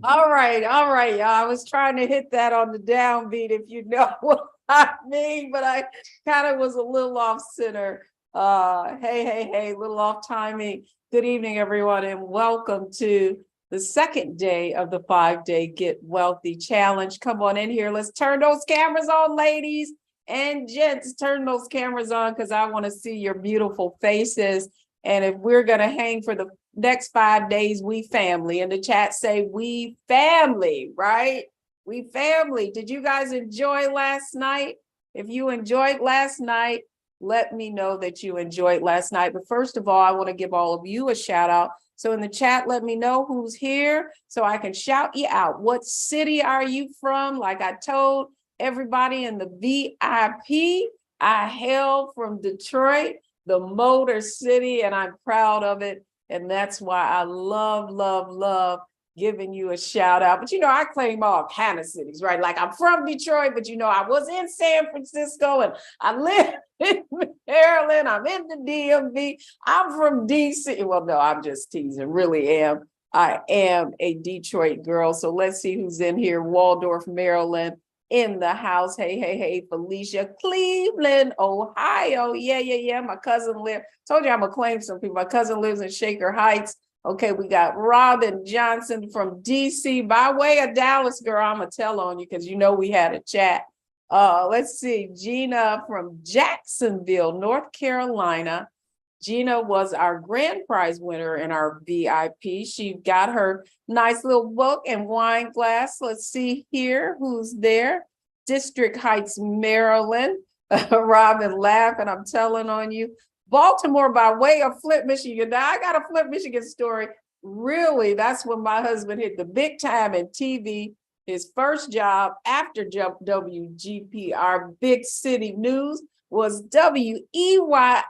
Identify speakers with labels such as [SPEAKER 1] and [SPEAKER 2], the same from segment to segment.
[SPEAKER 1] All right, y'all. I was trying to hit that on the downbeat, if you know what I mean, but I kind of was a little off center. Hey, little off timing. Good evening, everyone, and welcome to the second day of the 5-day Get Wealthy Challenge. Come on in here. Let's turn those cameras on, ladies and gents. Turn those cameras on because I want to see your beautiful faces. And if we're going to hang for the next 5 days, we family. In the chat say we family, right? We family. Did you guys enjoy last night? If you enjoyed last night, let me know that you enjoyed last night. But first of all, I want to give all of you a shout out. So in the chat, let me know who's here so I can shout you out. What city are you from? Like I told everybody in the VIP, I hail from Detroit, the Motor City, and I'm proud of it. And that's why I love giving you a shout out. But, I claim all kind of cities, right? Like I'm from Detroit, but, I was in San Francisco and I live in Maryland. I'm in the DMV. I'm from DC. Well, no, I'm just teasing. Really am. I am a Detroit girl. So let's see who's in here. Waldorf, Maryland. In the house. Hey, Felicia, Cleveland, Ohio. Yeah. My cousin lives. Told you I'm gonna claim some people. My cousin lives in Shaker Heights. Okay, we got Robin Johnson from DC by way of Dallas, girl. I'm gonna tell on you because we had a chat. Let's see, Gina from Jacksonville, North Carolina. Gina was our grand prize winner in our VIP. She got her nice little book and wine glass. Let's see here who's there. District Heights, Maryland. Robin laughing, I'm telling on you. Baltimore by way of Flint, Michigan. Now I got a Flint, Michigan story. Really, that's when my husband hit the big time in TV. His first job after WGP, our big city news, was WEYI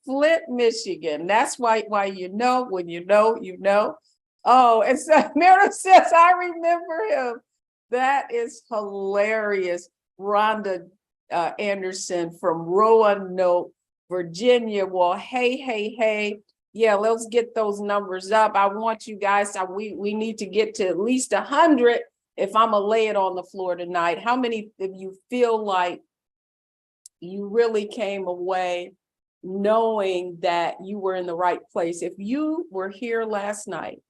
[SPEAKER 1] Flint, Michigan. That's why when you know. Oh, and so Meredith says, I remember him. That is hilarious. Rhonda Anderson from Roanoke, Virginia. Well, hey. Yeah, let's get those numbers up. I want you guys, we need to get to at least 100 if I'm gonna lay it on the floor tonight. How many of you feel like you really came away knowing that you were in the right place? If you were here last night,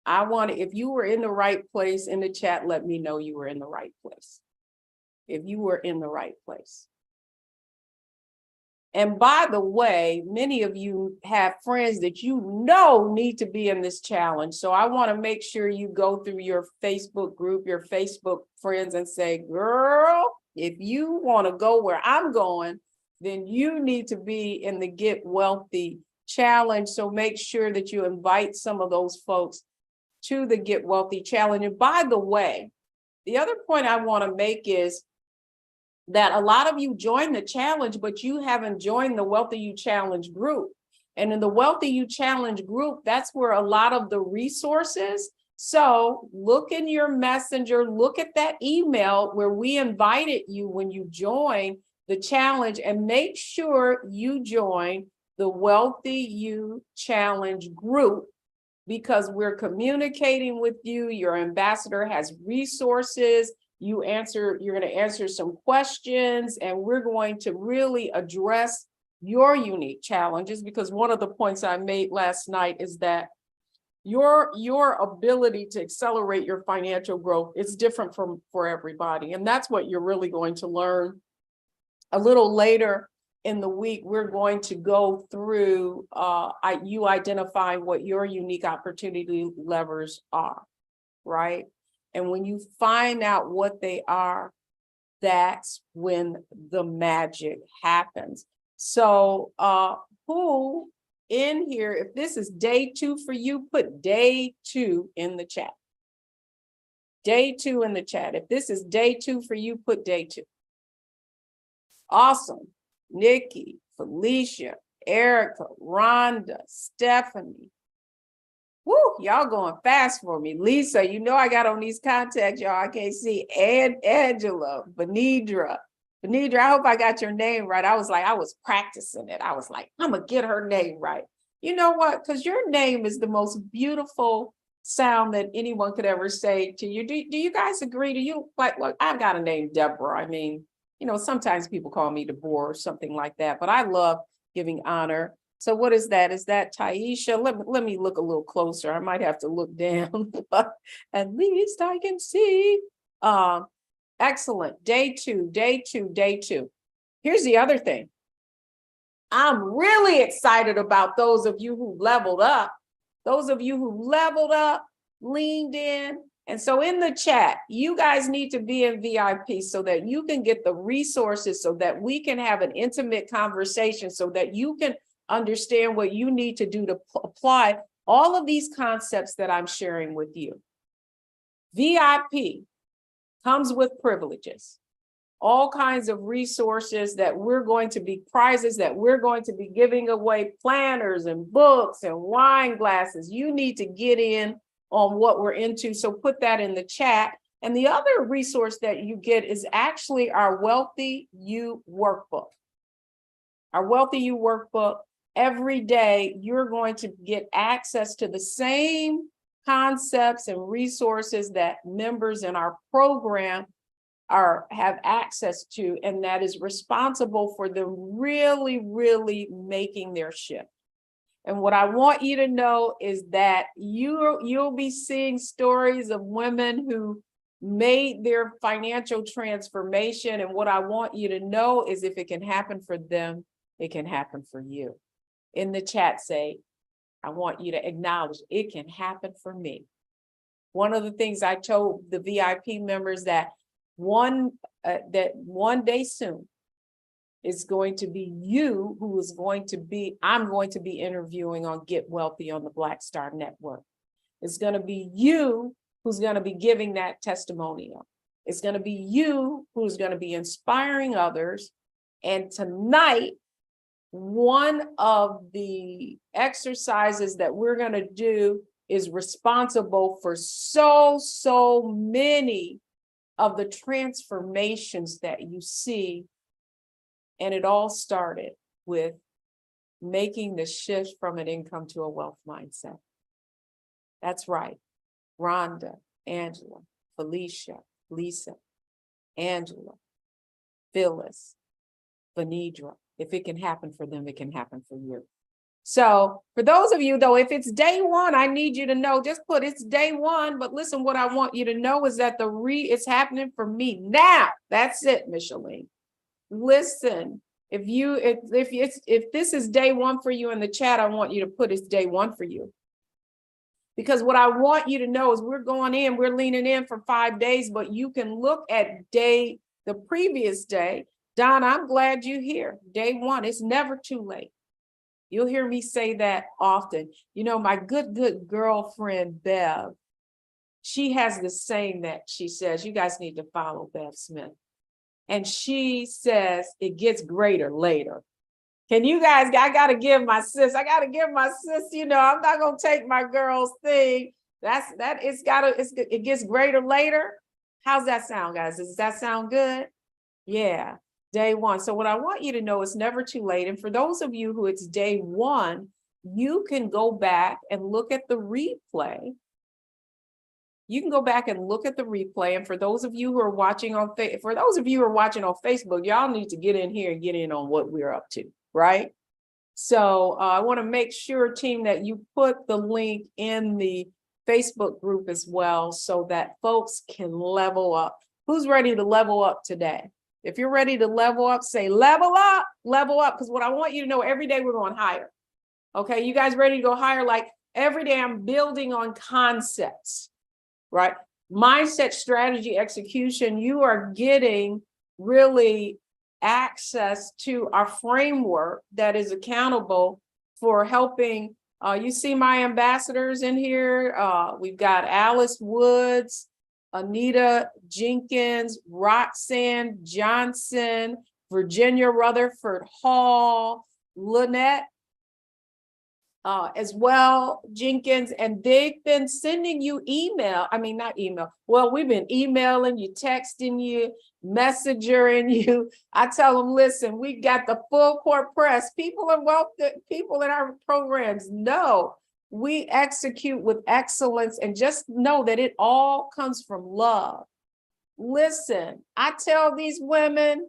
[SPEAKER 1] if you were in the right place in the chat, let me know you were in the right place. If you were in the right place. And by the way, many of you have friends that need to be in this challenge. So I want to make sure you go through your Facebook group, your Facebook friends, and say, girl, if you want to go where I'm going, then you need to be in the Get Wealthy Challenge. So make sure that you invite some of those folks to the Get Wealthy Challenge. And by the way, the other point I want to make is that a lot of you joined the challenge, but you haven't joined the WealthyU Challenge group. And in the WealthyU Challenge group, that's where a lot of the resources. So look in your messenger, look at that email where we invited you when you join the challenge, and make sure you join the WealthyU Challenge group, because we're communicating with you. Your ambassador has resources. You're going to answer some questions, and we're going to really address your unique challenges, because one of the points I made last night is that your ability to accelerate your financial growth is different for everybody. And that's what you're really going to learn. A little later in the week, we're going to go through you identifying what your unique opportunity levers are, right? And when you find out what they are, that's when the magic happens. So who in here, if this is day 2 for you, put day 2 in the chat. Day 2 in the chat. If this is day 2 for you, put day 2. Awesome. Nikki, Felicia, Erica, Rhonda, Stephanie. Woo, y'all going fast for me. Lisa, you know I got on these contacts, y'all. I can't see. And Angela, Benidra. Benidra, I hope I got your name right. I was practicing it. I was like, I'm going to get her name right. You know what? Because your name is the most beautiful sound that anyone could ever say to you. Do you guys agree? Do you like, look, I've got a name, Deborah. I mean, you know, sometimes people call me Deborah or something like that, but I love giving honor. So what is that? Is that Taisha? Let me look a little closer. I might have to look down, but at least I can see. Excellent. Day 2, day 2, day 2. Here's the other thing. I'm really excited about those of you who leveled up. Those of you who leveled up, leaned in. And so in the chat, you guys need to be in VIP so that you can get the resources, so that we can have an intimate conversation, so that you can understand what you need to do to apply all of these concepts that I'm sharing with you. VIP comes with privileges, all kinds of resources that we're going to be, prizes that we're going to be giving away, planners and books and wine glasses. You need to get in on what we're into. So put that in the chat. And the other resource that you get is actually our WealthyU workbook. Our WealthyU workbook. Every day, you're going to get access to the same concepts and resources that members in our program have access to, and that is responsible for them really, really making their shift. And what I want you to know is that you'll be seeing stories of women who made their financial transformation. And what I want you to know is, if it can happen for them, it can happen for you. In the chat, say, I want you to acknowledge it can happen for me. One of the things I told the VIP members that one day soon is going to be you who is going to be, I'm going to be interviewing on Get Wealthy on the Black Star Network. It's going to be you who's going to be giving that testimonial. It's going to be you who's going to be inspiring others. And tonight, one of the exercises that we're going to do is responsible for so many of the transformations that you see. And it all started with making the shift from an income to a wealth mindset. That's right. Rhonda, Angela, Felicia, Lisa, Angela, Phyllis, Benidra. If it can happen for them, it can happen for you. So for those of you, though, if it's day 1, I need you to know, just put it's day 1. But listen, what I want you to know is that it's happening for me now. That's it, Micheline. Listen, if this is day 1 for you in the chat, I want you to put it's day 1 for you. Because what I want you to know is we're leaning in for 5 days, but you can look at the previous day. Don, I'm glad you're here. Day 1, it's never too late. You'll hear me say that often. You know, my good girlfriend, Bev, she has this saying that she says, you guys need to follow Bev Smith. And she says, it gets greater later. Can you guys, I gotta give my sis, you know, I'm not gonna take my girl's thing. It gets greater later. How's that sound, guys? Does that sound good? Yeah, day one. So what I want you to know is never too late. And for those of you who it's day one, you can go back and look at the replay. You can go back and look at the replay. And for those of you who are watching on Facebook, y'all need to get in here and get in on what we're up to, right? So I want to make sure, team, that you put the link in the Facebook group as well so that folks can level up. Who's ready to level up today? If you're ready to level up, say level up, because what I want you to know, every day we're going higher. Okay, you guys ready to go higher? Like every day I'm building on concepts, right? Mindset, strategy, execution. You are getting really access to our framework that is accountable for helping. You see my ambassadors in here. We've got Alice Woods, Anita Jenkins, Roxanne Johnson, Virginia Rutherford Hall, Lynette as well, Jenkins, and they've been sending you well, we've been emailing you, texting you, messaging you. I tell them, listen, we got the full court press. People in our programs know we execute with excellence, and just know that it all comes from love. Listen, I tell these women,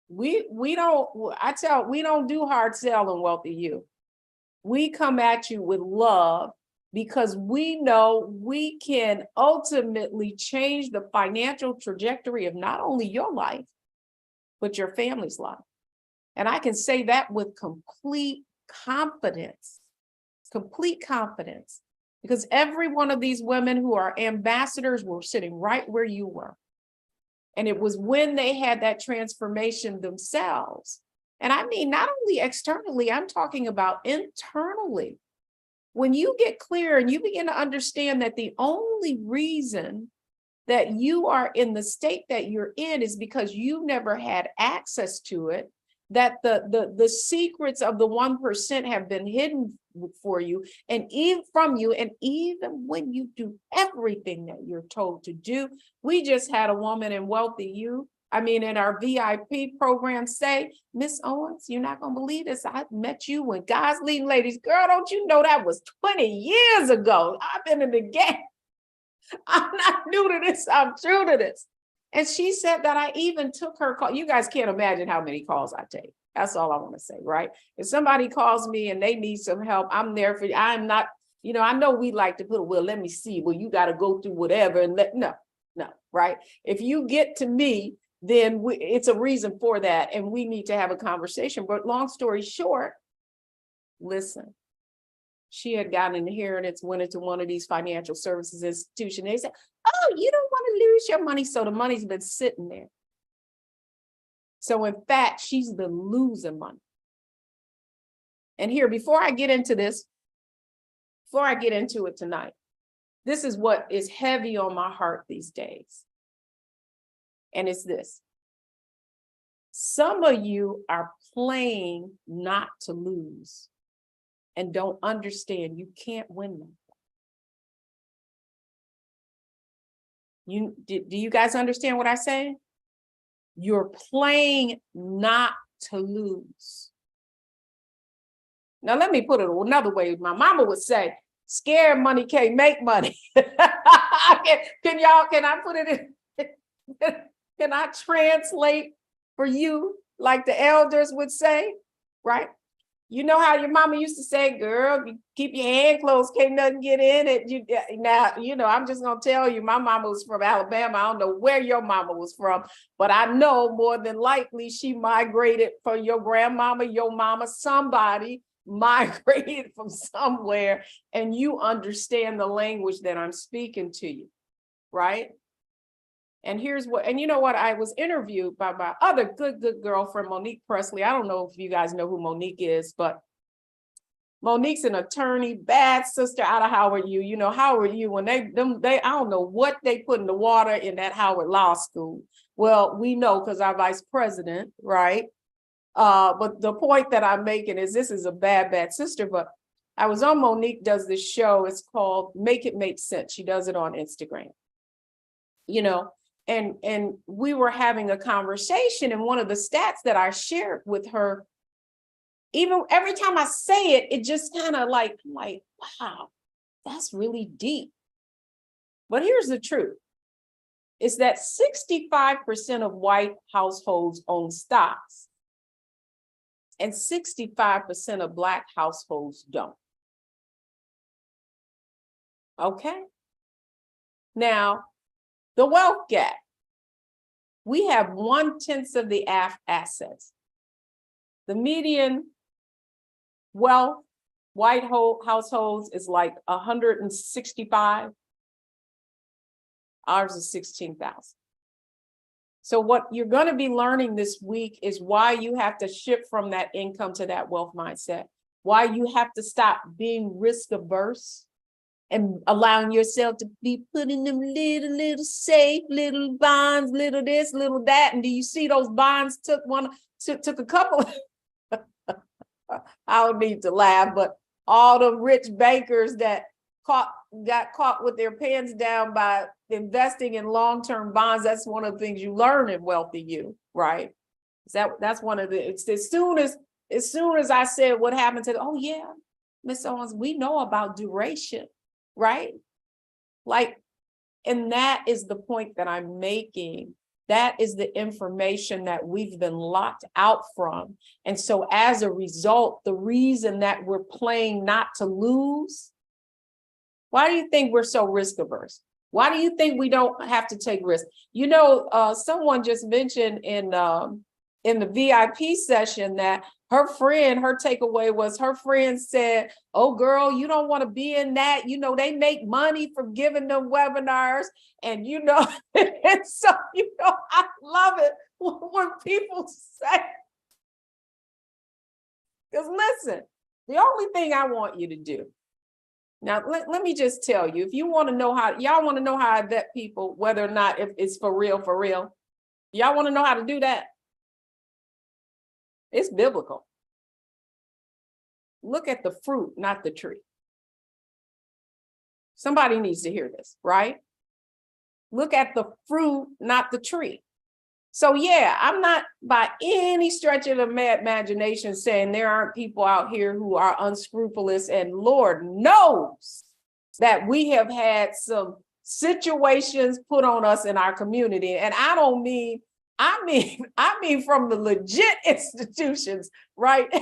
[SPEAKER 1] we don't do hard selling, WealthyU. We come at you with love because we know we can ultimately change the financial trajectory of not only your life, but your family's life. And I can say that with complete confidence, because every one of these women who are ambassadors were sitting right where you were. And it was when they had that transformation themselves. And I mean, not only externally, I'm talking about internally. When you get clear and you begin to understand that the only reason that you are in the state that you're in is because you never had access to it, that the secrets of the 1% have been hidden for you and even from you, and even when you do everything that you're told to do. We just had a woman in WealthyU, in our VIP program, say, Miss Owens, you're not gonna believe this. I met you when God's Leading Ladies. Girl, don't you know that was 20 years ago? I've been in the game. I'm not new to this, I'm true to this. And she said that I even took her call. You guys can't imagine how many calls I take. That's all I want to say, right? If somebody calls me and they need some help, I'm there for you. I'm not, I know we like to put, well, let me see. Well, you got to go through whatever and no, right? If you get to me, then it's a reason for that. And we need to have a conversation. But long story short, listen, she had gotten an inheritance, went into one of these financial services institutions. They said, oh, you don't want to lose your money. So the money's been sitting there. So in fact, she's been losing money. And here, before I get into it tonight, this is what is heavy on my heart these days. And it's this. Some of you are playing not to lose and don't understand you can't win them. Do you guys understand what I say? You're playing not to lose. Now, let me put it another way. My mama would say, scared money can't make money. Can I put it in? Can I translate for you like the elders would say, right? You know how your mama used to say, girl, you keep your hand closed, can't nothing get in it. Now, I'm just going to tell you, my mama was from Alabama. I don't know where your mama was from, but I know more than likely she migrated from your grandmama, your mama, somebody migrated from somewhere, and you understand the language that I'm speaking to you, right? And here's what, and you know what? I was interviewed by my other good girlfriend, Monique Presley. I don't know if you guys know who Monique is, but Monique's an attorney, bad sister out of Howard U. You know, Howard U, when they I don't know what they put in the water in that Howard Law School. Well, we know because our vice president, right? But the point that I'm making is this is a bad sister, but I was on Monique does this show. It's called Make It Make Sense. She does it on Instagram, and we were having a conversation, and one of the stats that I shared with her, even every time I say it, it just kind of like, wow, that's really deep. But here's the truth. It's that 65% of white households own stocks and 65% of Black households don't. Okay. Now, the wealth gap. We have 1/10 of the assets. The median wealth, white households is like 165. Ours is 16,000. So what you're going to be learning this week is why you have to shift from that income to that wealth mindset, why you have to stop being risk averse and allowing yourself to be put in them little safe, little bonds, little this, little that. And do you see those bonds took a couple? I don't need to laugh, but all the rich bankers that got caught with their pants down by investing in long-term bonds. That's one of the things you learn in WealthyU, right? That's one of the, it's as soon as I said what happened to, oh yeah, Miss Owens, we know about duration, right? Like, and that is the point that I'm making. That is the information that we've been locked out from. And so as a result, the reason that we're playing not to lose, why do you think we're so risk averse? Why do you think we don't have to take risks? Someone just mentioned in the VIP session that her takeaway was her friend said, oh girl, you don't want to be in that. They make money from giving them webinars. And and so, I love it when people say, because listen, the only thing I want you to do, now, let me just tell you, if you want to know y'all want to know how I vet people, whether or not if it's for real, y'all want to know how to do that? It's biblical. Look at the fruit, not the tree. Somebody needs to hear this, right? Look at the fruit, not the tree. So yeah, I'm not by any stretch of the imagination saying there aren't people out here who are unscrupulous, and Lord knows that we have had some situations put on us in our community. And I mean from the legit institutions, right?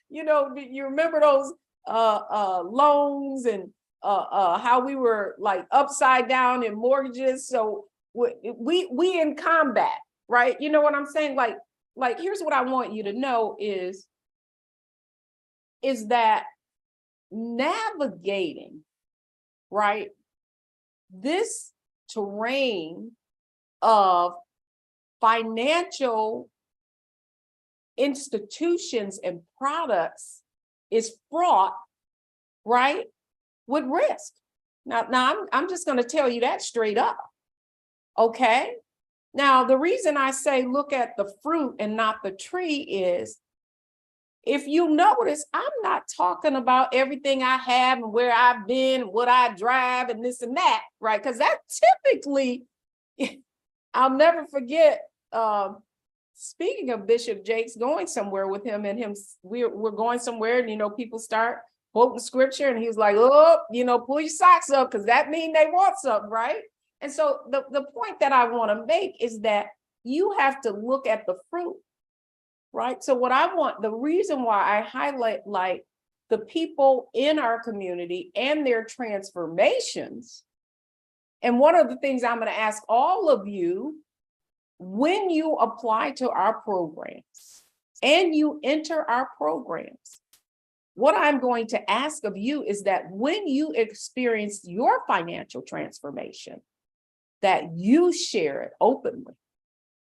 [SPEAKER 1] You remember those loans and how we were like upside down in mortgages. So we in combat, right? You know what I'm saying? Like here's what I want you to know is that navigating, right, this terrain of financial institutions and products is fraught, right, with risk. Now I'm just going to tell you that straight up. Okay. Now, the reason I say look at the fruit and not the tree is, if you notice, I'm not talking about everything I have and where I've been, what I drive and this and that, right? Because that typically, I'll never forget, speaking of Bishop Jakes, going somewhere with him and we're going somewhere and, people start quoting scripture and he was like, oh, pull your socks up because that means they want something, right? And so the point that I want to make is that you have to look at the fruit, right? So the reason why I highlight like the people in our community and their transformations. And one of the things I'm going to ask all of you, when you apply to our programs and you enter our programs, what I'm going to ask of you is that when you experience your financial transformation, that you share it openly,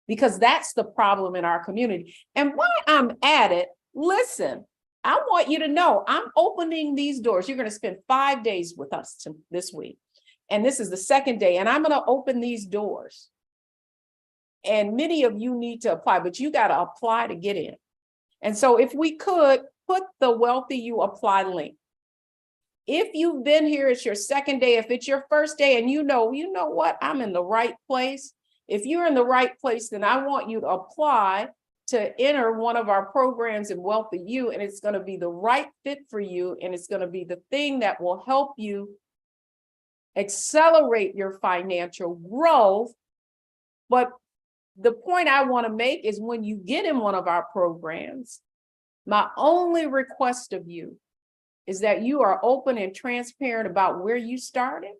[SPEAKER 1] because that's the problem in our community. And while I'm at it, listen, I want you to know I'm opening these doors. You're going to spend 5 days with us this week. And this is the second day, and I'm going to open these doors. And many of you need to apply, but you got to apply to get in. And so if we could put the WealthyU apply link. If you've been here, it's your second day. If it's your first day and you know what, I'm in the right place. If you're in the right place, then I want you to apply to enter one of our programs in WealthyU, and it's going to be the right fit for you. And it's going to be the thing that will help you accelerate your financial growth. But the point I want to make is when you get in one of our programs, my only request of you is that you are open and transparent about where you started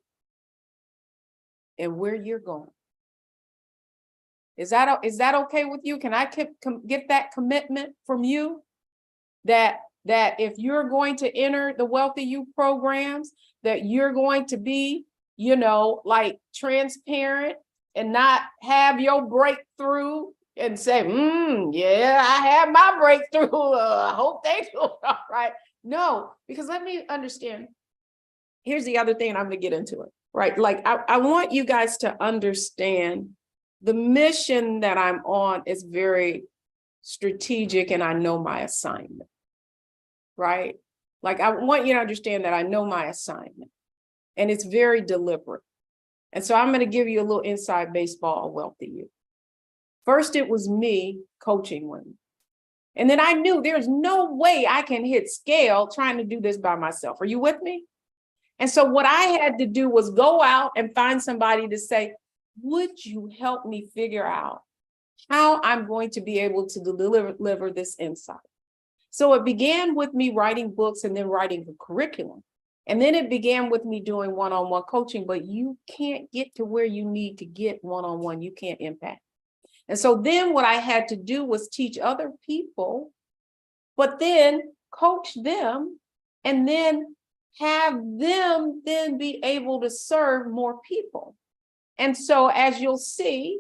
[SPEAKER 1] and where you're going. Is that okay with you? Can I get that commitment from you that if you're going to enter the WealthyU programs, that you're going to be, like transparent and not have your breakthrough and say, yeah, I had my breakthrough. I hope they do all right. No, because let me understand. Here's the other thing, and I'm going to get into it, right? Like, I want you guys to understand the mission that I'm on is very strategic, and I know my assignment, right? Like, I want you to understand that I know my assignment, and it's very deliberate. And so I'm going to give you a little inside baseball of WealthyU. First, it was me coaching women. And then I knew there's no way I can hit scale trying to do this by myself. Are you with me? And so what I had to do was go out and find somebody to say, would you help me figure out how I'm going to be able to deliver this insight? So it began with me writing books and then writing the curriculum. And then it began with me doing one-on-one coaching, but you can't get to where you need to get one-on-one. You can't impact. And so then what I had to do was teach other people, but then coach them and then have them then be able to serve more people. And so as you'll see,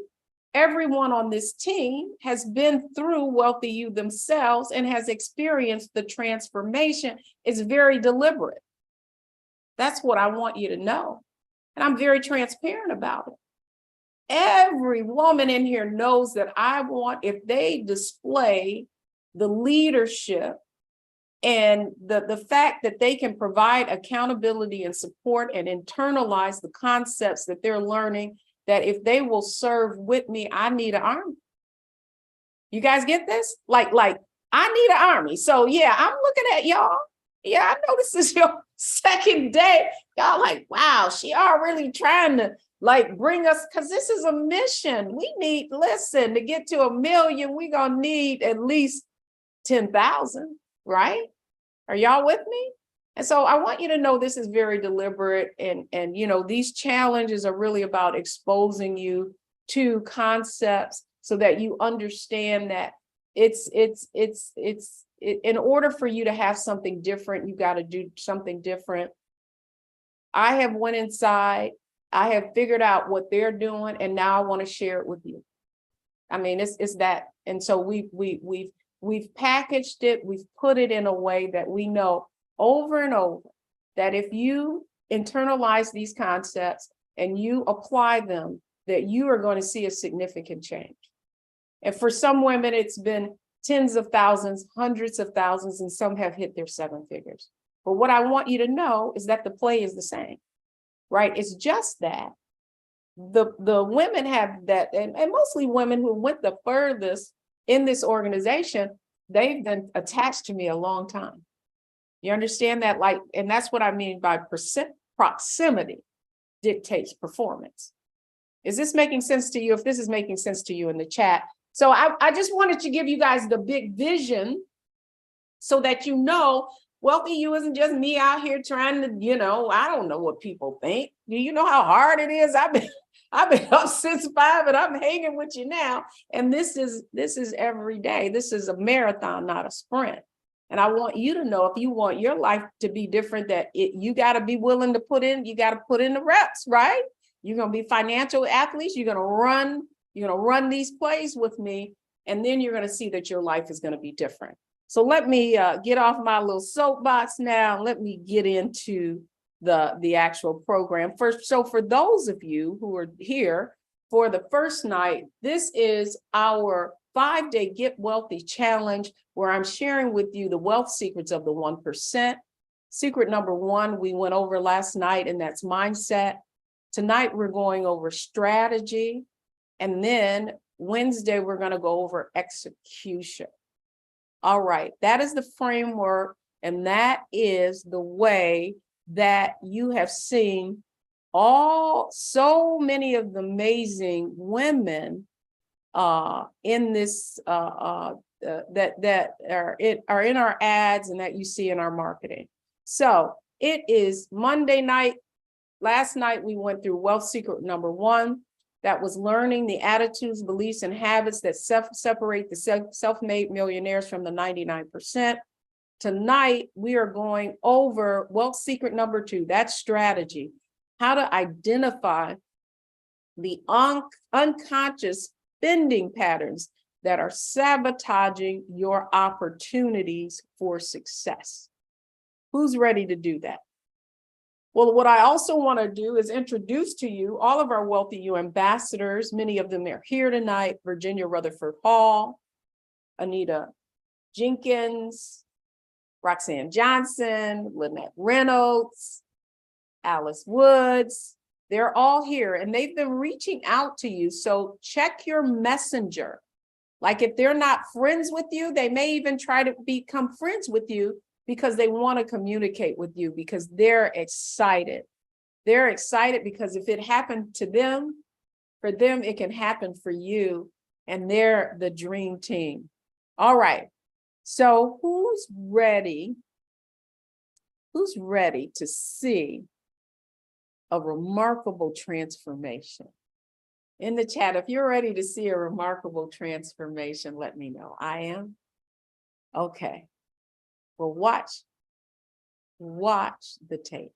[SPEAKER 1] everyone on this team has been through WealthyU themselves and has experienced the transformation. It's very deliberate. That's what I want you to know. And I'm very transparent about it. Every woman in here knows that I want, if they display the leadership and the fact that they can provide accountability and support and internalize the concepts that they're learning, that if they will serve with me, I need an army. You guys get this? Like I need an army. So yeah, I'm looking at y'all. Yeah, I know this is your second day. Y'all like, wow, she already trying to bring us, because this is a mission. We need, listen, to get to 1 million, we're going to need at least 10,000, right? Are y'all with me? And so I want you to know this is very deliberate. And these challenges are really about exposing you to concepts so that you understand that it's in order for you to have something different, you got to do something different. I have went inside, I have figured out what they're doing, and now I want to share it with you. I mean, it's that. And so we've packaged it, we've put it in a way that we know over and over that if you internalize these concepts and you apply them, that you are going to see a significant change. And for some women, it's been tens of thousands, hundreds of thousands, and some have hit their 7 figures. But what I want you to know is that the play is the same, right? It's just that the women have that, and mostly women who went the furthest in this organization, they've been attached to me a long time. You understand that? And that's what I mean by proximity dictates performance. Is this making sense to you? If this is making sense to you in the chat. So I just wanted to give you guys the big vision so that you know, WealthyU isn't just me out here trying to, I don't know what people think. Do you know how hard it is? I've been up since 5 and I'm hanging with you now. And this is every day. This is a marathon, not a sprint. And I want you to know, if you want your life to be different, that you got to be willing to put in the reps, right? You're going to be financial athletes. You're going to run these plays with me. And then you're going to see that your life is going to be different. So let me get off my little soapbox now. Let me get into the actual program first. So for those of you who are here for the first night, this is our 5-day Get Wealthy Challenge, where I'm sharing with you the wealth secrets of the 1%. Secret number 1, we went over last night, and that's mindset. Tonight, we're going over strategy. And then Wednesday, we're going to go over execution. All right, that is the framework, and that is the way that you have seen so many of the amazing women in this that are in our ads and that you see in our marketing. So it is Monday night. Last night we went through wealth secret number 1. That was learning the attitudes, beliefs, and habits that separate the self-made millionaires from the 99%. Tonight we are going over wealth secret number 2. That's strategy. How to identify the unconscious spending patterns that are sabotaging your opportunities for success. Who's ready to do that? Well, what I also want to do is introduce to you all of our WealthyU ambassadors. Many of them are here tonight. Virginia Rutherford Hall, Anita Jenkins, Roxanne Johnson, Lynette Reynolds, Alice Woods. They're all here and they've been reaching out to you. So check your messenger. Like if they're not friends with you, they may even try to become friends with you because they want to communicate with you because they're excited. They're excited because if it happened to them, for them, it can happen for you, and they're the dream team. All right. So who's ready? Who's ready to see a remarkable transformation? In the chat, if you're ready to see a remarkable transformation, let me know. I am. Okay. Well, watch the tape.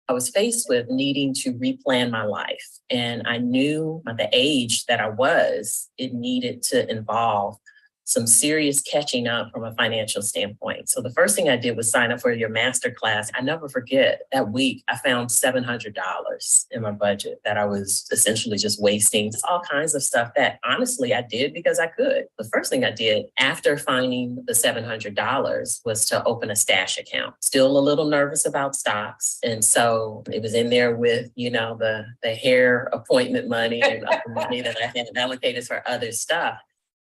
[SPEAKER 2] I was faced with needing to replan my life. And I knew at the age that I was, it needed to involve some serious catching up from a financial standpoint. So the first thing I did was sign up for your master class. I never forget that week, I found $700 in my budget that I was essentially just wasting. Just all kinds of stuff that honestly I did because I could. The first thing I did after finding the $700 was to open a stash account. Still a little nervous about stocks. And so it was in there with, the hair appointment money and other money that I had allocated for other stuff.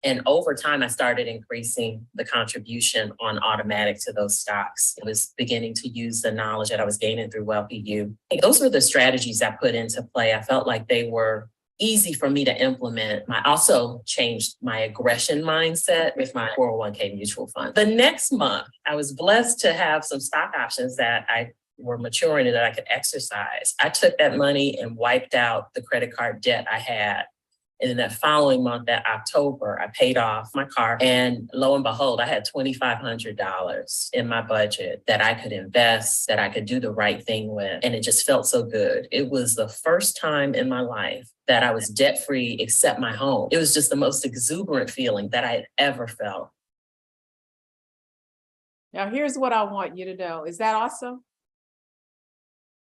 [SPEAKER 2] And over time, I started increasing the contribution on automatic to those stocks. It was beginning to use the knowledge that I was gaining through WealthyU. Those were the strategies I put into play. I felt like they were easy for me to implement. I also changed my aggression mindset with my 401k mutual fund. The next month, I was blessed to have some stock options that were maturing and that I could exercise. I took that money and wiped out the credit card debt I had. And in that following month, that October, I paid off my car. And lo and behold, I had $2,500 in my budget that I could invest, that I could do the right thing with. And it just felt so good. It was the first time in my life that I was debt-free except my home. It was just the most exuberant feeling that I had ever felt.
[SPEAKER 1] Now, here's what I want you to know. Is that awesome?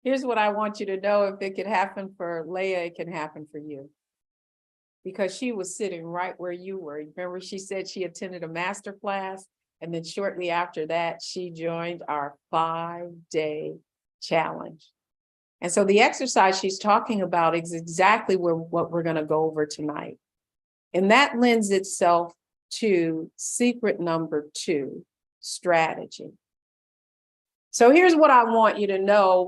[SPEAKER 1] Here's what I want you to know. If it could happen for Leah, it can happen for you. Because she was sitting right where you were. Remember, she said she attended a master class, and then shortly after that, she joined our 5-day challenge. And so the exercise she's talking about is exactly what we're going to go over tonight. And that lends itself to secret number 2, strategy. So here's what I want you to know.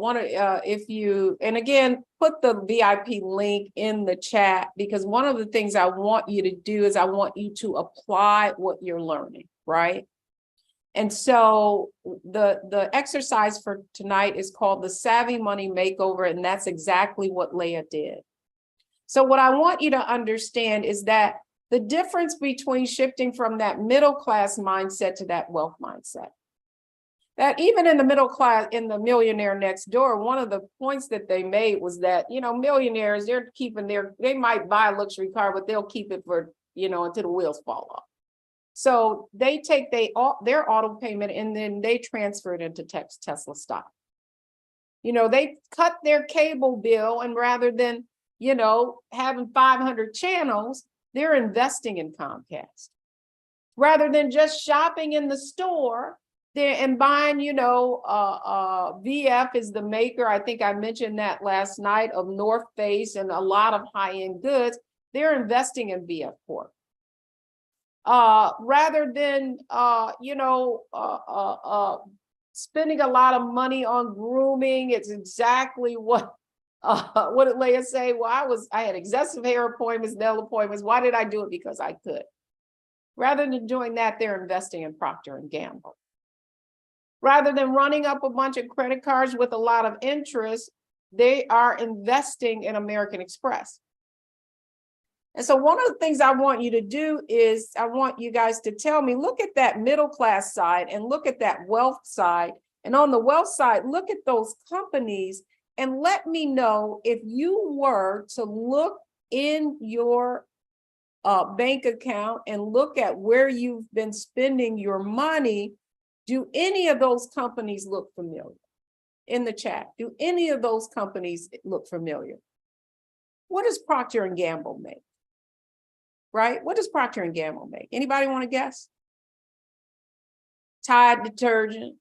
[SPEAKER 1] And again, put the VIP link in the chat, because one of the things I want you to do is I want you to apply what you're learning, right? And so the exercise for tonight is called the Savvy Money Makeover, and that's exactly what Leah did. So what I want you to understand is that the difference between shifting from that middle class mindset to that wealth mindset. That even in the middle class, in the Millionaire Next Door, one of the points that they made was that, millionaires, they might buy a luxury car, but they'll keep it for, until the wheels fall off. So they take their auto payment and then they transfer it into Tesla stock. They cut their cable bill, and rather than having 500 channels, they're investing in Comcast. Rather than just shopping in the store and buying, VF is the maker. I think I mentioned that last night, of North Face and a lot of high-end goods. They're investing in VF Corp. Rather than, spending a lot of money on grooming, it's exactly what did Leah say? Well, I had excessive hair appointments, nail appointments. Why did I do it? Because I could. Rather than doing that, they're investing in Procter and Gamble. Rather than running up a bunch of credit cards with a lot of interest, they are investing in American Express. And so one of the things I want you to do is I want you guys to tell me, look at that middle class side and look at that wealth side. And on the wealth side, look at those companies and let me know if you were to look in your bank account and look at where you've been spending your money. Do any of those companies look familiar? In the chat, do any of those companies look familiar? What does Procter and Gamble make? Right? What does Procter and Gamble make? Anybody want to guess? Tide detergent,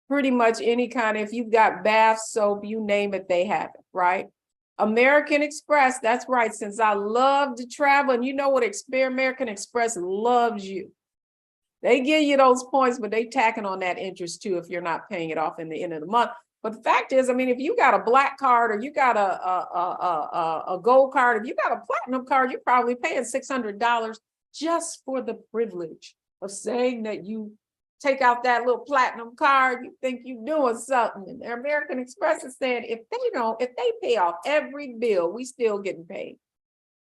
[SPEAKER 1] pretty much any kind. If you've got bath soap, you name it, they have it, right? American Express, that's right. Since I love to travel, and you know what, American Express loves you. They give you those points, but they tacking on that interest too if you're not paying it off in the end of the month. But the fact is, if you got a black card or you got a gold card, if you got a platinum card, you're probably paying $600 just for the privilege of saying that you take out that little platinum card, you think you're doing something. And American Express is saying, if they pay off every bill, we still getting paid.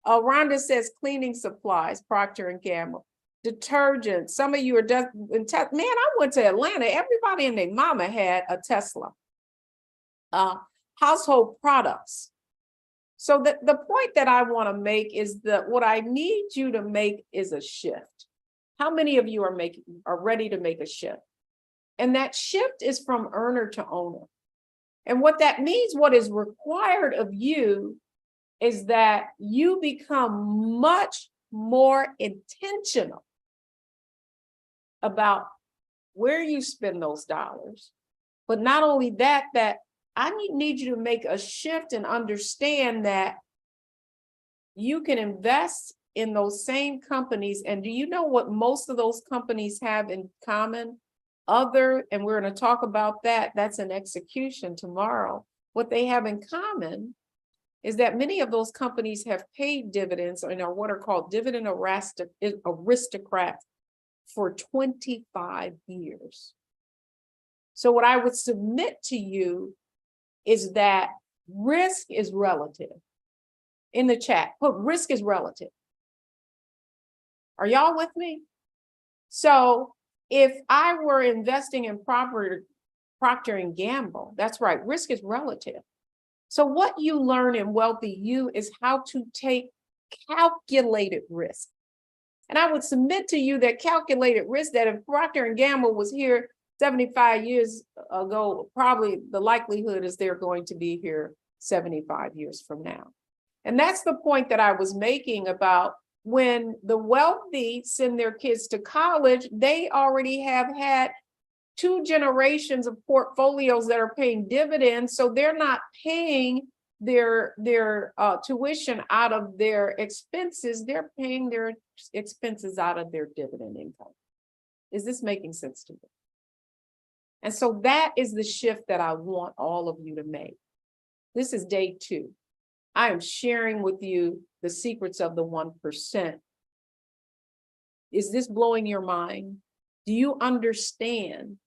[SPEAKER 1] Rhonda says cleaning supplies, Procter and Gamble. Detergent. Some of you are just, man, I went to Atlanta. Everybody and their mama had a Tesla. Household products. So the point that I want to make is that what I need you to make is a shift. How many of you are ready to make a shift? And that shift is from earner to owner. And what that means, what is required of you is that you become much more intentional about where you spend those dollars. But not only that, I need you to make a shift and understand that you can invest in those same companies. And do you know what most of those companies have in common? And we're going to talk about that. That's an execution tomorrow. What they have in common is that many of those companies have paid dividends and are what are called dividend aristocrats for 25 years. So what I would submit to you is that risk is relative. In the chat, put risk is relative. Are y'all with me? So if I were investing in Procter and Gamble, that's right, risk is relative. So what you learn in WealthyU is how to take calculated risk. And I would submit to you that calculated risk, that if Procter and Gamble was here 75 years ago, probably the likelihood is they're going to be here 75 years from now. And that's the point that I was making about when the wealthy send their kids to college, they already have had 2 generations of portfolios that are paying dividends. So they're not paying their tuition out of their expenses. They're paying their expenses out of their dividend income. Is this making sense to you? And so that is the shift that I want all of you to make. This is day 2. I am sharing with you the secrets of the 1%. Is this blowing your mind? Do you understand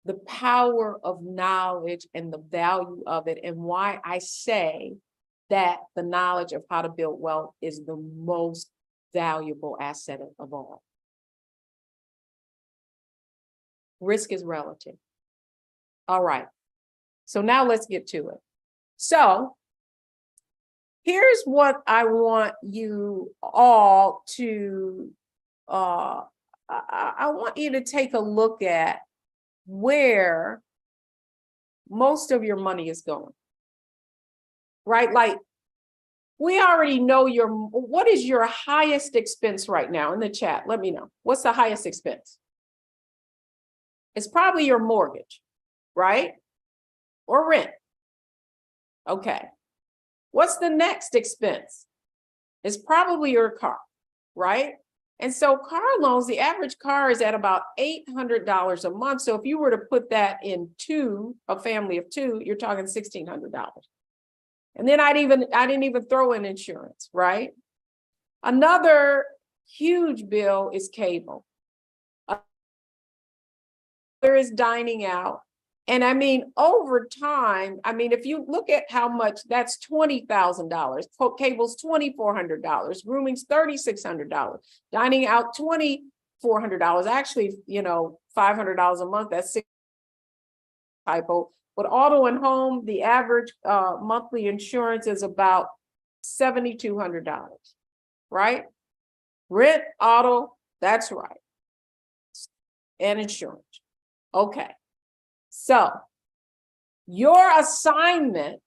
[SPEAKER 1] the power of knowledge and the value of it, and why I say that the knowledge of how to build wealth is the most valuable asset of all? Risk is relative. All right. So now let's get to it. So here's what I want you all to, I want you to take a look at where most of your money is going, right? Like we already know what is your highest expense right now in the chat? Let me know. What's the highest expense? It's probably your mortgage, right? Or rent. Okay. What's the next expense? It's probably your car, right? And so car loans, the average car is at about $800 a month. So if you were to put that in a family of two, you're talking $1,600. And then I didn't even throw in insurance, right? Another huge bill is cable. There is dining out. And I mean, over time, I mean, if you look at how much, that's $20,000. Cable's $2,400. Grooming's $3,600. Dining out $2,400. Actually, $500 a month. That's six typo. But auto and home, the average monthly insurance is about $7,200. Right? Rent, auto, that's right. And insurance. Okay. So your assignment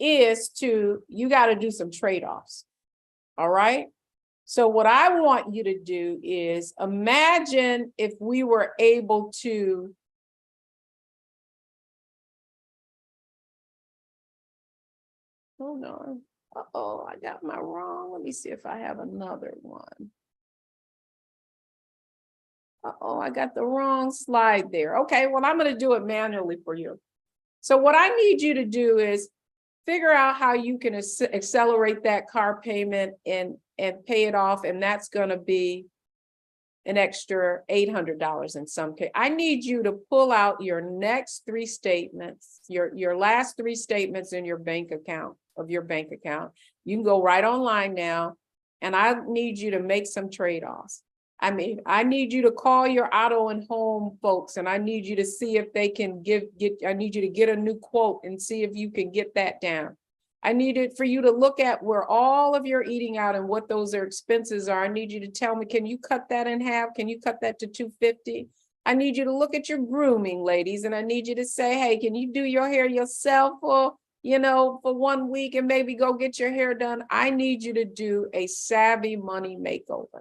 [SPEAKER 1] is you got to do some trade-offs. All right. So what I want you to do is imagine if we were able to hold on. Uh-oh, I got my wrong. Let me see if I have another one. Uh-oh, I got the wrong slide there. Okay, well, I'm going to do it manually for you. So what I need you to do is figure out how you can accelerate that car payment and pay it off. And that's going to be an extra $800 in some case. I need you to pull out your next three statements, your last three statements in your bank account, You can go right online now. And I need you to make some trade-offs. I mean, I need you to call your auto and home folks, and I need you to see if they can I need you to get a new quote and see if you can get that down. I need it for you to look at where all of your eating out and what those expenses are. I need you to tell me, can you cut that in half? Can you cut that to $250? I need you to look at your grooming, ladies, and I need you to say, hey, can you do your hair yourself for 1 week and maybe go get your hair done? I need you to do a savvy money makeover.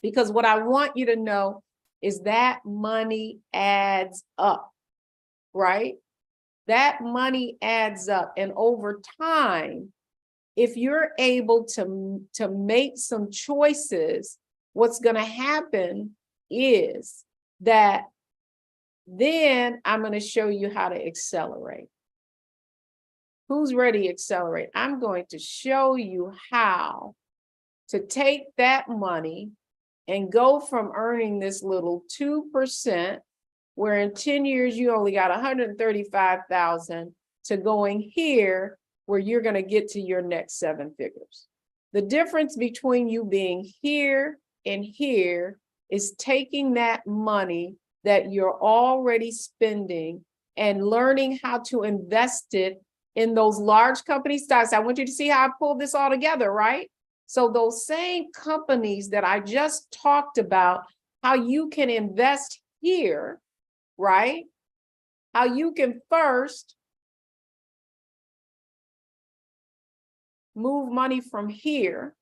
[SPEAKER 1] Because what I want you to know is that money adds up, right? That money adds up. And over time, if you're able to make some choices, what's going to happen is that then I'm going to show you how to accelerate. Who's ready to accelerate? I'm going to show you how to take that money and go from earning this little 2%, where in 10 years you only got 135,000, to going here where you're going to get to your next 7 figures. The difference between you being here and here is taking that money that you're already spending and learning how to invest it in those large company stocks. I want you to see how I pulled this all together, right? So those same companies that I just talked about, how you can invest here, right? How you can first move money from here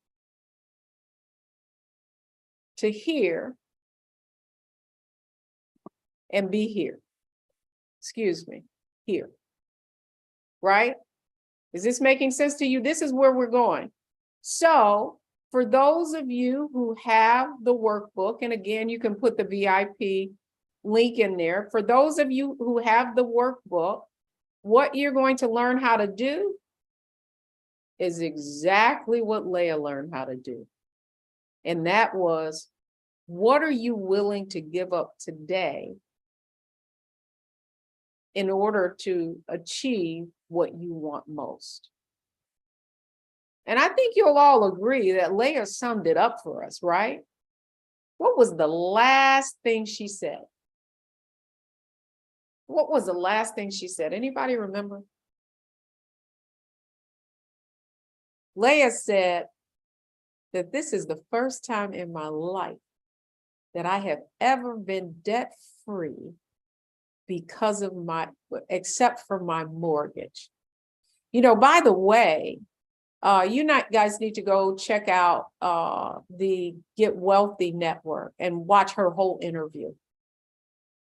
[SPEAKER 1] to here and be here. Excuse me, here, right? Is this making sense to you? This is where we're going. So for those of you who have the workbook, and again, you can put the VIP link in there. For those of you who have the workbook, what you're going to learn how to do is exactly what Leah learned how to do. And that was, what are you willing to give up today in order to achieve what you want most? And I think you'll all agree that Leah summed it up for us, right? What was the last thing she said? What was the last thing she said? Anybody remember? Leah said that this is the first time in my life that I have ever been debt-free because of except for my mortgage. By the way, guys need to go check out the Get Wealthy Network and watch her whole interview.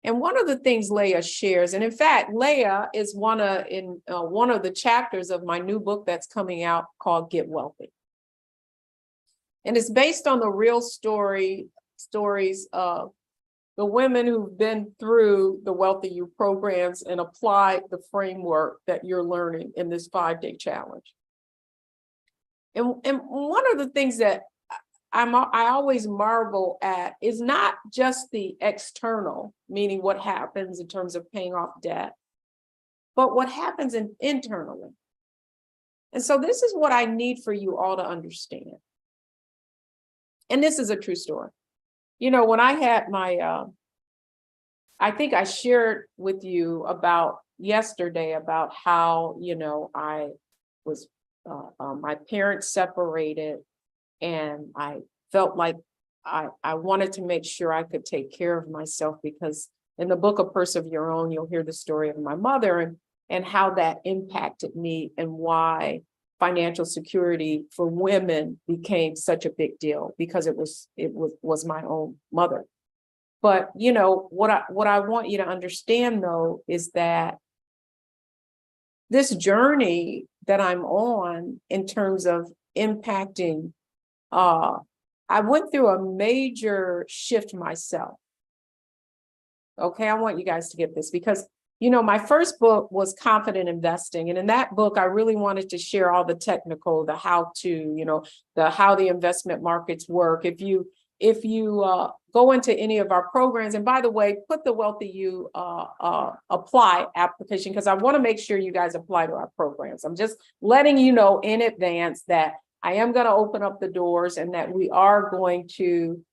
[SPEAKER 1] And one of the things Leah shares, and in fact, Leah is one of the chapters of my new book that's coming out called Get Wealthy. And it's based on the real stories of the women who've been through the WealthyU programs and applied the framework that you're learning in this 5-day challenge. And one of the things that I always marvel at is not just the external, meaning what happens in terms of paying off debt, but what happens internally. And so this is what I need for you all to understand. And this is a true story. When I had my, I think I shared with you about yesterday about how, I was, my parents separated, and I felt like I wanted to make sure I could take care of myself, because in the book of Purse of Your Own, you'll hear the story of my mother and how that impacted me, and why financial security for women became such a big deal, because it was my own mother. But what I want you to understand, though, is that this journey that I'm on in terms of impacting, I went through a major shift myself. Okay, I want you guys to get this, because my first book was Confident Investing. And in that book, I really wanted to share all the technical, the how to, how the investment markets work. If you go into any of our programs, and by the way, put the WealthyU apply application, because I want to make sure you guys apply to our programs. I'm just letting you know in advance that I am going to open up the doors, and that we are going to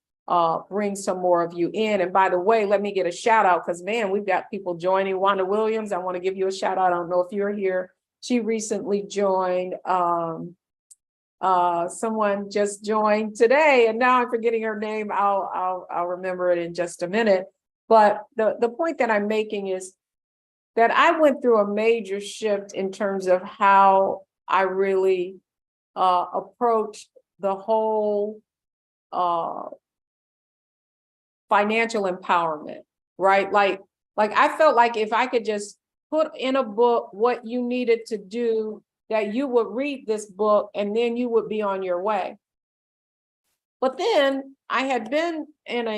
[SPEAKER 1] bring some more of you in. And by the way, let me get a shout out, because man, we've got people joining. Wanda Williams, I want to give you a shout out. I don't know if you're here. She recently joined. Someone just joined today, and now I'm forgetting her name. I'll remember it in just a minute. But the point that I'm making is that I went through a major shift in terms of how I really approached the whole financial empowerment, right? Like I felt like if I could just put in a book what you needed to do, that you would read this book and then you would be on your way. But then I had been in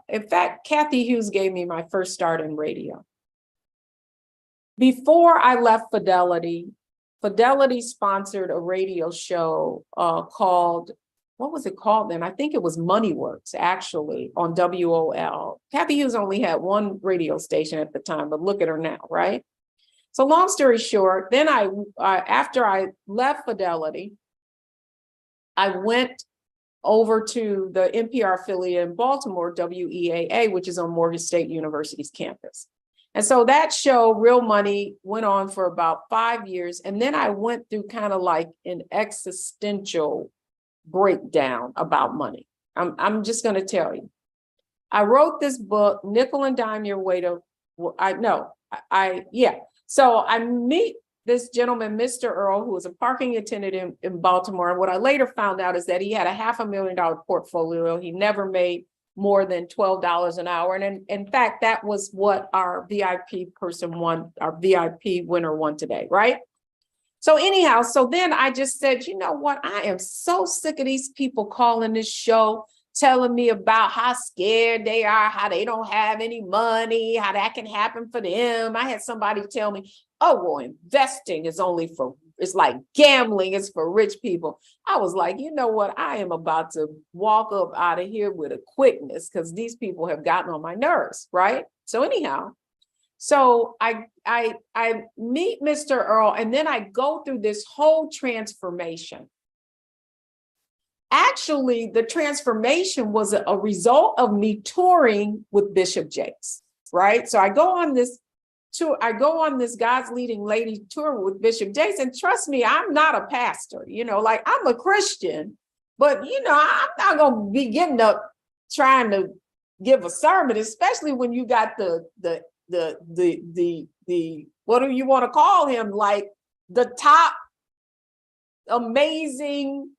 [SPEAKER 1] in fact, Kathy Hughes gave me my first start in radio. Before I left Fidelity sponsored a radio show called, what was it called then? I think it was Money Works, actually, on WOL. Kathy Hughes only had one radio station at the time, but look at her now, right? So long story short, then after I left Fidelity, I went over to the NPR affiliate in Baltimore, WEAA, which is on Morgan State University's campus. And so that show, Real Money, went on for about 5 years. And then I went through kind of like an existential breakdown about money. I'm just going to tell you. I wrote this book, Nickel and Dime Your Way to, So I meet this gentleman, Mr. Earl, who was a parking attendant in Baltimore. And what I later found out is that he had a $500,000 portfolio. He never made more than $12 an hour. And in fact, that was what our VIP person won, our VIP winner won today, right? So anyhow, so then I just said, you know what? I am so sick of these people calling this show, telling me about how scared they are, how they don't have any money, how that can happen for them. I had somebody tell me, oh, well, investing is it's like gambling, it's for rich people. I was like, you know what? I am about to walk up out of here with a quickness, because these people have gotten on my nerves, right? So anyhow, so I meet Mr. Earl, and then I go through this whole transformation. Actually, the transformation was a result of me touring with Bishop Jakes, right? So I go on this tour, God's Leading Lady tour with Bishop Jakes, and trust me, I'm not a pastor, like I'm a Christian, but I'm not gonna be getting up trying to give a sermon, especially when you got the what do you want to call him? Like the top amazing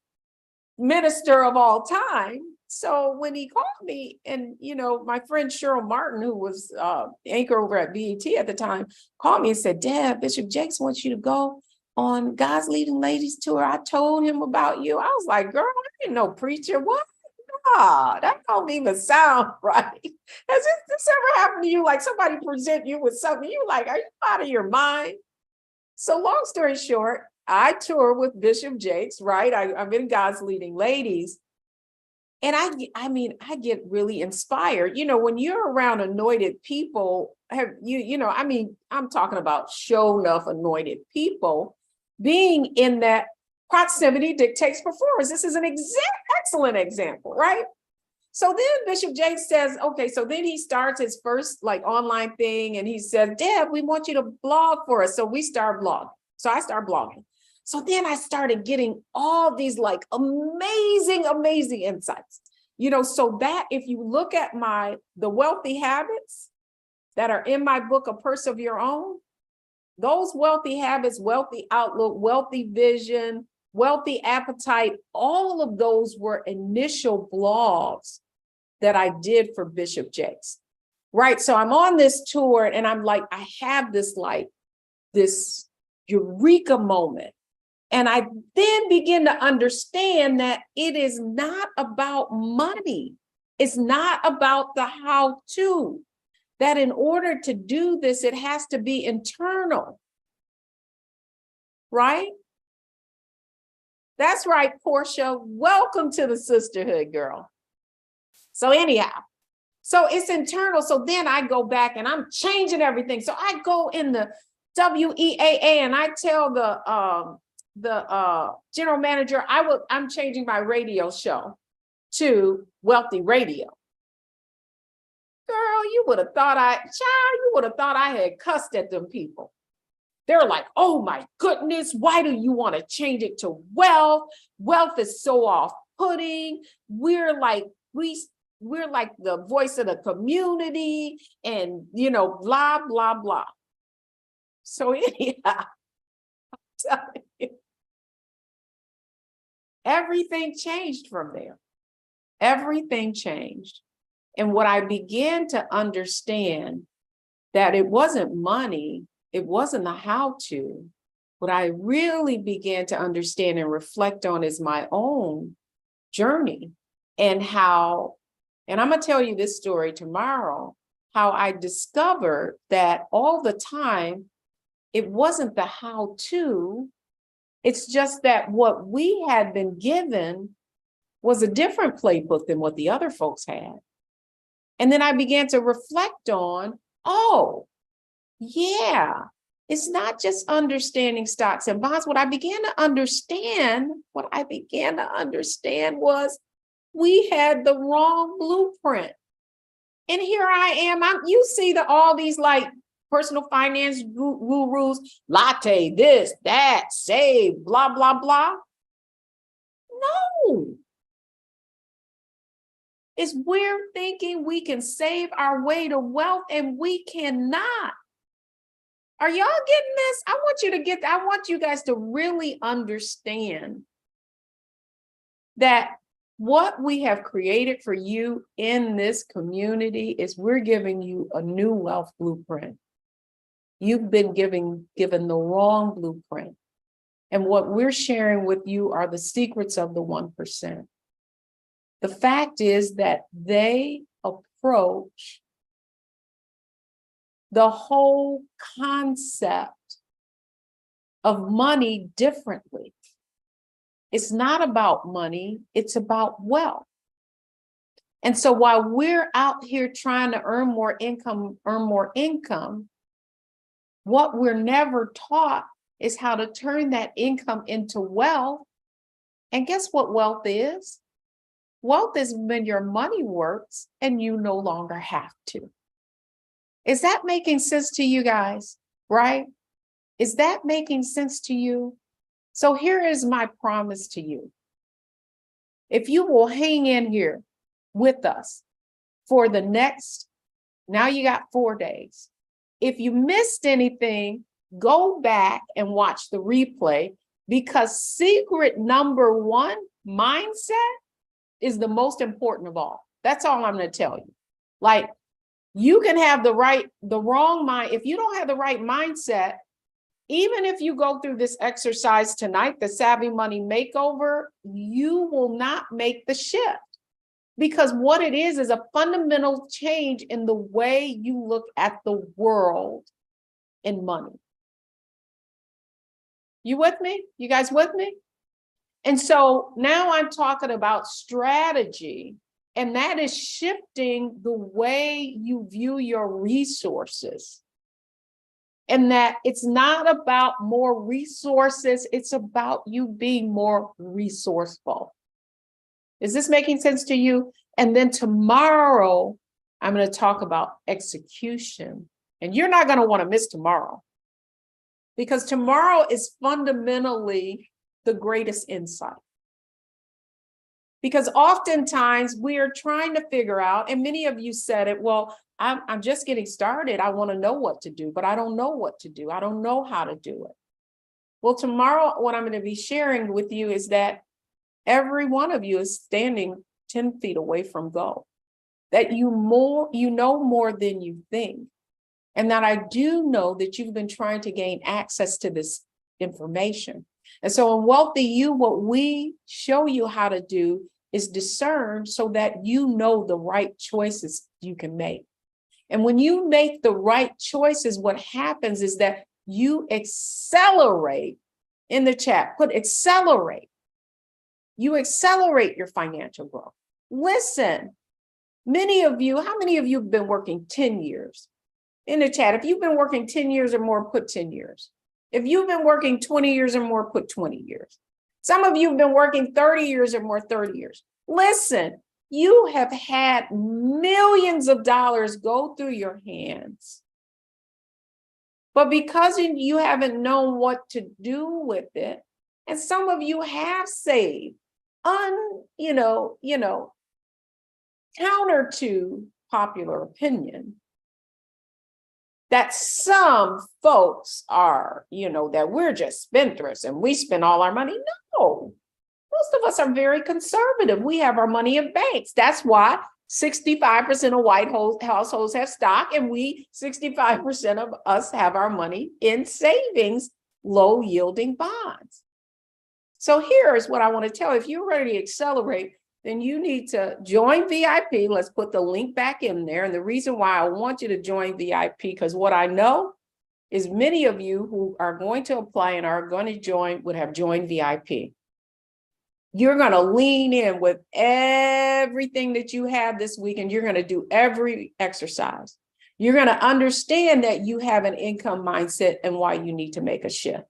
[SPEAKER 1] minister of all time. So when he called me, and my friend Cheryl Martin, who was anchor over at BET at the time, called me and said, Deb, Bishop Jakes wants you to go on God's Leading Ladies tour. I told him about you. I was like, girl, I didn't know preacher. What? God, that don't even sound right. Has this ever happened to you? Like somebody present you with something, you like, are you out of your mind? So long story short, I tour with Bishop Jakes, right? I'm in God's Leading Ladies. And I get really inspired. When you're around anointed people, I'm talking about show enough anointed people, being in that proximity dictates performance. This is an excellent example, right? So then Bishop Jakes says, okay, so then he starts his first like online thing and he says, Deb, we want you to blog for us. So we start blogging. So I start blogging. So then I started getting all these like amazing, amazing insights. So that if you look at the wealthy habits that are in my book, A Purse of Your Own, those wealthy habits, wealthy outlook, wealthy vision, wealthy appetite, all of those were initial blogs that I did for Bishop Jakes, right? So I'm on this tour and I'm like, I have this eureka moment. And I then begin to understand that it is not about money. It's not about the how-to. That in order to do this, it has to be internal, right? That's right, Portia. Welcome to the sisterhood, girl. So anyhow, so it's internal. So then I go back and I'm changing everything. So I go in the WEAA and I tell the general manager, I'm changing my radio show to Wealthy Radio. Girl, you would have thought I had cussed at them people. They're like, oh my goodness, why do you want to change it to wealth? Wealth is so off-putting. We're like the voice of the community and blah, blah, blah. So anyhow, I'm telling you, everything changed from there. Everything changed. And what I began to understand that it wasn't money, it wasn't the how-to. What I really began to understand and reflect on is my own journey and I'm going to tell you this story tomorrow, how I discovered that all the time, it wasn't the how-to, it's just that what we had been given was a different playbook than what the other folks had. And then I began to reflect on, oh, yeah, it's not just understanding stocks and bonds. What I began to understand was we had the wrong blueprint. And here I am. You see all these like personal finance gurus, latte, this, that, save, blah, blah, blah. No. It's we're thinking we can save our way to wealth and we cannot. Are y'all getting this? I want you guys to really understand that what we have created for you in this community is we're giving you a new wealth blueprint. You've been given the wrong blueprint. And what we're sharing with you are the secrets of the 1%. The fact is that they approach the whole concept of money differently. It's not about money, it's about wealth. And so while we're out here trying to earn more income, what we're never taught is how to turn that income into wealth. And guess what wealth is? Wealth is when your money works and you no longer have to. Is that making sense to you guys? Right? Is that making sense to you? So here is my promise to you. If you will hang in here with us for the next, now you got 4 days. if you missed anything, go back and watch the replay, because secret number one, mindset, is the most important of all. That's all I'm going to tell you. Like, you can have the wrong mind. If you don't have the right mindset, even if you go through this exercise tonight, the Savvy Money Makeover, you will not make the shift. Because what it is a fundamental change in the way you look at the world and money. You with me? You guys with me? And so now I'm talking about strategy, and that is shifting the way you view your resources. And that it's not about more resources, it's about you being more resourceful. Is this making sense to you? And then tomorrow, I'm going to talk about execution. And you're not going to want to miss tomorrow, because tomorrow is fundamentally the greatest insight. Because oftentimes we are trying to figure out, and many of you said it, well, I'm just getting started. I want to know what to do, but I don't know what to do. I don't know how to do it. Well, tomorrow, what I'm going to be sharing with you is that every one of you is standing 10 feet away from goal, that you know more than you think. And that I do know that you've been trying to gain access to this information. And so in WealthyU, what we show you how to do is discern so that you know the right choices you can make. And when you make the right choices, what happens is that you accelerate. In the chat, put accelerate. You accelerate your financial growth. Listen, many of you, how many of you have been working 10 years? In the chat, if you've been working 10 years or more, put 10 years. If you've been working 20 years or more, put 20 years. Some of you have been working 30 years or more, 30 years. Listen, you have had millions of dollars go through your hands. But because you haven't known what to do with it, and some of you have saved, counter to popular opinion, that some folks are, that we're just spendthrifts and we spend all our money. No, most of us are very conservative. We have our money in banks. That's why 65% of white households have stock, and 65% of us have our money in savings, low yielding bonds. So here's what I want to tell you. If you're ready to accelerate, then you need to join VIP. Let's put the link back in there. And the reason why I want you to join VIP, because what I know is many of you who are going to apply and are going to join would have joined VIP. You're going to lean in with everything that you have this week, and you're going to do every exercise. You're going to understand that you have an income mindset and why you need to make a shift.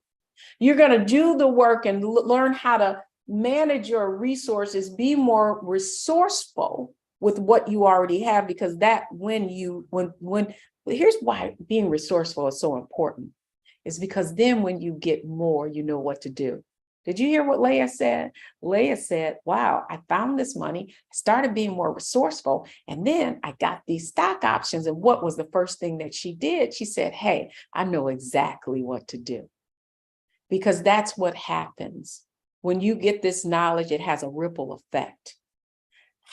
[SPEAKER 1] You're going to do the work and learn how to manage your resources, be more resourceful with what you already have, because that here's why being resourceful is so important, is because then when you get more, you know what to do. Did you hear what Leah said? Leah said, wow, I found this money, started being more resourceful, and then I got these stock options. And what was the first thing that she did? She said, hey, I know exactly what to do. Because that's what happens. When you get this knowledge, it has a ripple effect.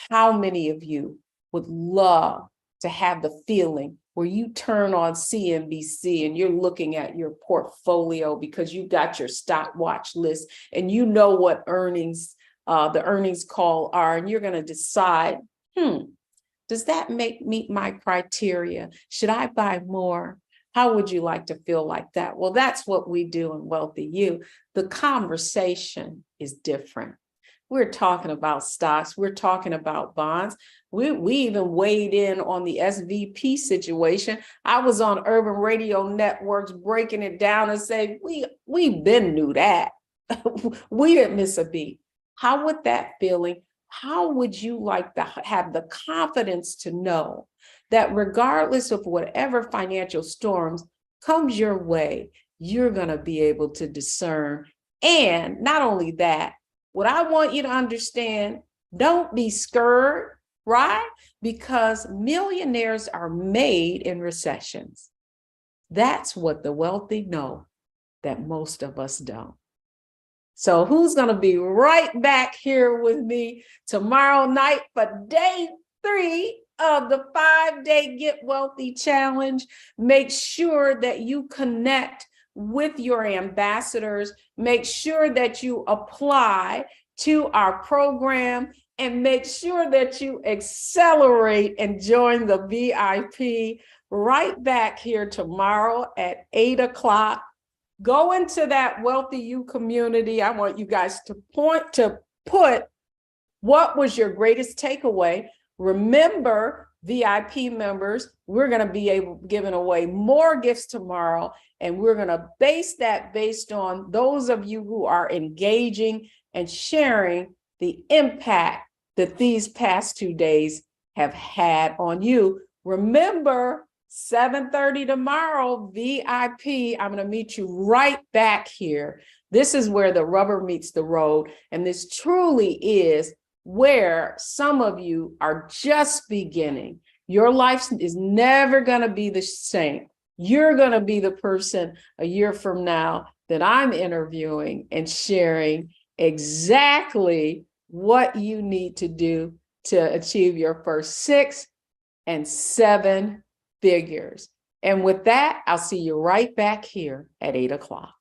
[SPEAKER 1] How many of you would love to have the feeling where you turn on CNBC and you're looking at your portfolio because you got your stock watch list and you know what the earnings call are, and you're going to decide, does that meet my criteria? Should I buy more? How would you like to feel like that? Well, that's what we do in WealthyU. The conversation is different. We're talking about stocks. We're talking about bonds. We even weighed in on the SVP situation. I was on Urban Radio Networks breaking it down and saying, we been knew that. We didn't miss a beat. How would that feeling? How would you like to have the confidence to know that regardless of whatever financial storms comes your way, you're going to be able to discern? And not only that, what I want you to understand, don't be scared, right? Because millionaires are made in recessions. That's what the wealthy know that most of us don't. So who's going to be right back here with me tomorrow night for day 3 of the 5-day Get Wealthy Challenge? Make sure that you connect with your ambassadors. Make sure that you apply to our program, and make sure that you accelerate and join the VIP right back here tomorrow at 8 o'clock. Go into that WealthyU community. I want you guys to put what was your greatest takeaway. Remember, VIP members, we're going to be giving away more gifts tomorrow, and we're going to base that based on those of you who are engaging and sharing the impact that these past 2 days have had on you. Remember, 7:30 tomorrow, VIP. I'm going to meet you right back here. This is where the rubber meets the road. And this truly is where some of you are just beginning. Your life is never going to be the same. You're going to be the person a year from now that I'm interviewing and sharing exactly what you need to do to achieve your first 6 and 7 figures. And with that, I'll see you right back here at 8 o'clock.